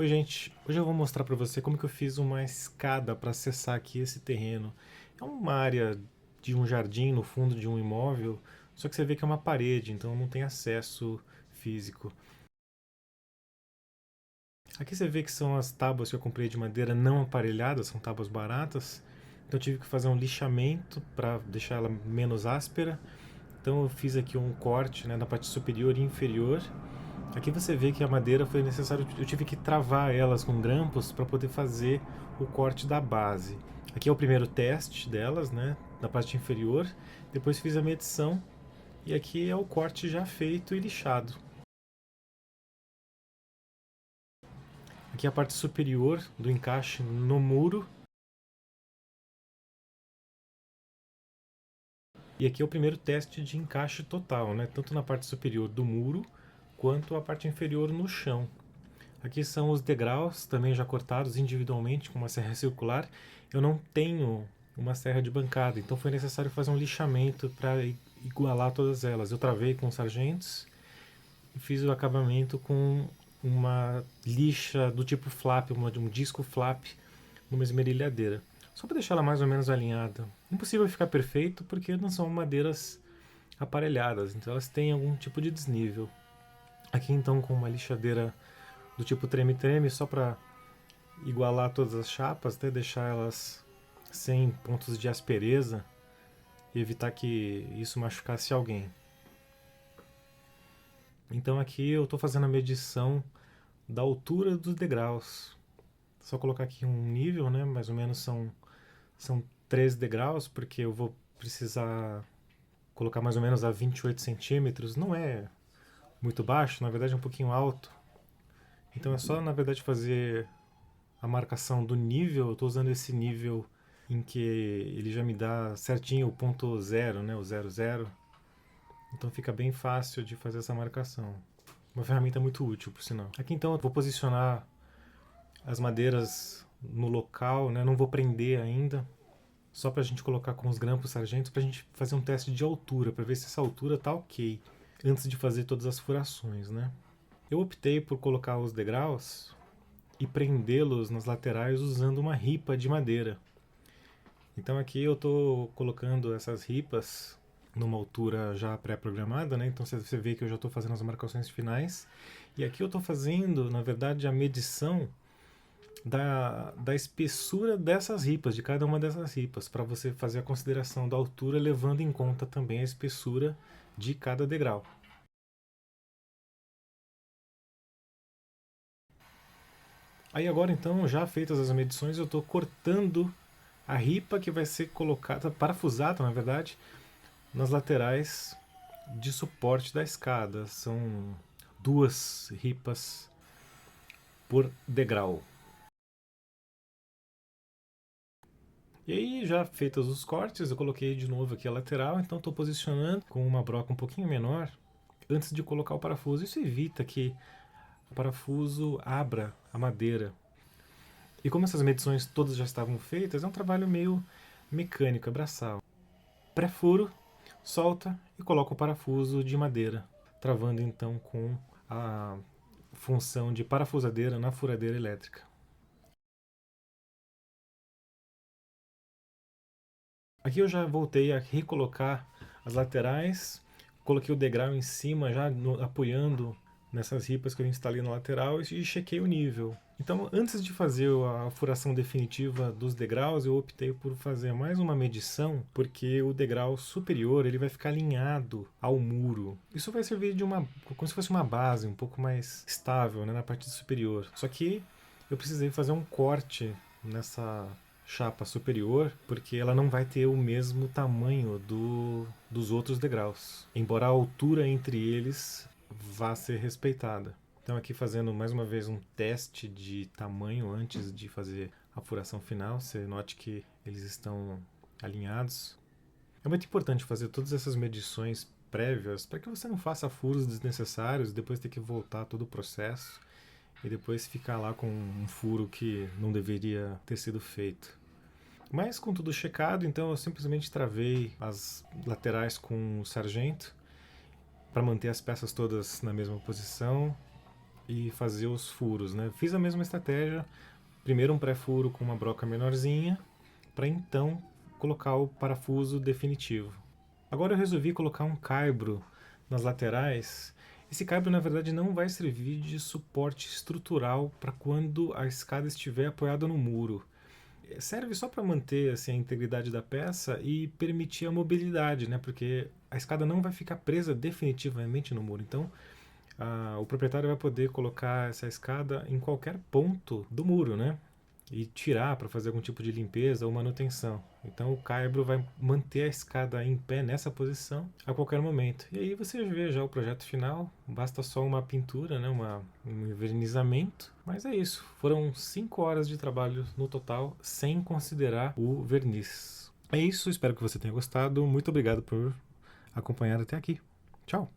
Oi gente, hoje eu vou mostrar para você como que eu fiz uma escada para acessar aqui esse terreno. É uma área de um jardim no fundo de um imóvel, só que você vê que é uma parede, então não tem acesso físico. Aqui você vê que são as tábuas que eu comprei de madeira não aparelhadas, são tábuas baratas. Então eu tive que fazer um lixamento para deixar ela menos áspera. Então eu fiz aqui um corte, né, na parte superior e inferior. Aqui você vê que a madeira foi necessário, eu tive que travar elas com grampos para poder fazer o corte da base. Aqui é o primeiro teste delas, né, na parte inferior. Depois fiz a medição e aqui é o corte já feito e lixado. Aqui é a parte superior do encaixe no muro. E aqui é o primeiro teste de encaixe total, né, tanto na parte superior do muro quanto a parte inferior no chão. Aqui são os degraus, também já cortados individualmente com uma serra circular. Eu não tenho uma serra de bancada, então foi necessário fazer um lixamento para igualar todas elas. Eu travei com sargentos e fiz o acabamento com uma lixa do tipo flap, um disco flap, numa esmerilhadeira. Só para deixar ela mais ou menos alinhada. Impossível ficar perfeito porque não são madeiras aparelhadas, então elas têm algum tipo de desnível. Aqui então com uma lixadeira do tipo treme-treme, só para igualar todas as chapas, até deixar elas sem pontos de aspereza e evitar que isso machucasse alguém. Então aqui eu estou fazendo a medição da altura dos degraus. Só colocar aqui um nível, né? Mais ou menos são 3 degraus, porque eu vou precisar colocar mais ou menos a 28 centímetros. Não é muito baixo, na verdade é um pouquinho alto. Então é só, na verdade, fazer a marcação do nível. Eu estou usando esse nível em que ele já me dá certinho o ponto zero, né, o 00. Então fica bem fácil de fazer essa marcação. Uma ferramenta muito útil, por sinal. Aqui então eu vou posicionar as madeiras no local, né, não vou prender ainda, só para a gente colocar com os grampos sargentos, para a gente fazer um teste de altura, para ver se essa altura tá ok, antes de fazer todas as furações, né. Eu optei por colocar os degraus e prendê-los nas laterais usando uma ripa de madeira. Então aqui eu estou colocando essas ripas numa altura já pré-programada, né? Então você vê que eu já estou fazendo as marcações finais. E aqui eu estou fazendo, na verdade, a medição da espessura dessas ripas, de cada uma dessas ripas, para você fazer a consideração da altura, levando em conta também a espessura de cada degrau. Aí agora então, já feitas as medições, eu estou cortando a ripa que vai ser colocada, parafusada na verdade, nas laterais de suporte da escada. São 2 ripas por degrau. E aí, já feitos os cortes, eu coloquei de novo aqui a lateral, então estou posicionando com uma broca um pouquinho menor antes de colocar o parafuso. Isso evita que o parafuso abra a madeira. E como essas medições todas já estavam feitas, é um trabalho meio mecânico, é braçal. Pré-furo, solta e coloca o parafuso de madeira, travando então com a função de parafusadeira na furadeira elétrica. Aqui eu já voltei a recolocar as laterais, coloquei o degrau em cima, já apoiando nessas ripas que eu instalei na lateral e chequei o nível. Então, antes de fazer a furação definitiva dos degraus, eu optei por fazer mais uma medição, porque o degrau superior ele vai ficar alinhado ao muro. Isso vai servir de como se fosse uma base um pouco mais estável, né, na parte superior. Só que eu precisei fazer um corte nessa chapa superior, porque ela não vai ter o mesmo tamanho dos outros degraus, embora a altura entre eles vá ser respeitada. Então aqui fazendo mais uma vez um teste de tamanho antes de fazer a furação final, você note que eles estão alinhados. É muito importante fazer todas essas medições prévias para que você não faça furos desnecessários, depois ter que voltar todo o processo e depois ficar lá com um furo que não deveria ter sido feito. Mas com tudo checado, então eu simplesmente travei as laterais com o sargento para manter as peças todas na mesma posição e fazer os furos, né? Fiz a mesma estratégia, primeiro um pré-furo com uma broca menorzinha, para então colocar o parafuso definitivo. Agora eu resolvi colocar um caibro nas laterais. Esse caibro na verdade não vai servir de suporte estrutural para quando a escada estiver apoiada no muro. Serve só para manter assim, a integridade da peça e permitir a mobilidade, né? Porque a escada não vai ficar presa definitivamente no muro. Então o proprietário vai poder colocar essa escada em qualquer ponto do muro, né? E tirar para fazer algum tipo de limpeza ou manutenção. Então o caibro vai manter a escada em pé nessa posição a qualquer momento. E aí você vê já o projeto final, basta só uma pintura, né, um envernizamento. Mas é isso, foram 5 horas de trabalho no total, sem considerar o verniz. É isso, espero que você tenha gostado. Muito obrigado por acompanhar até aqui. Tchau!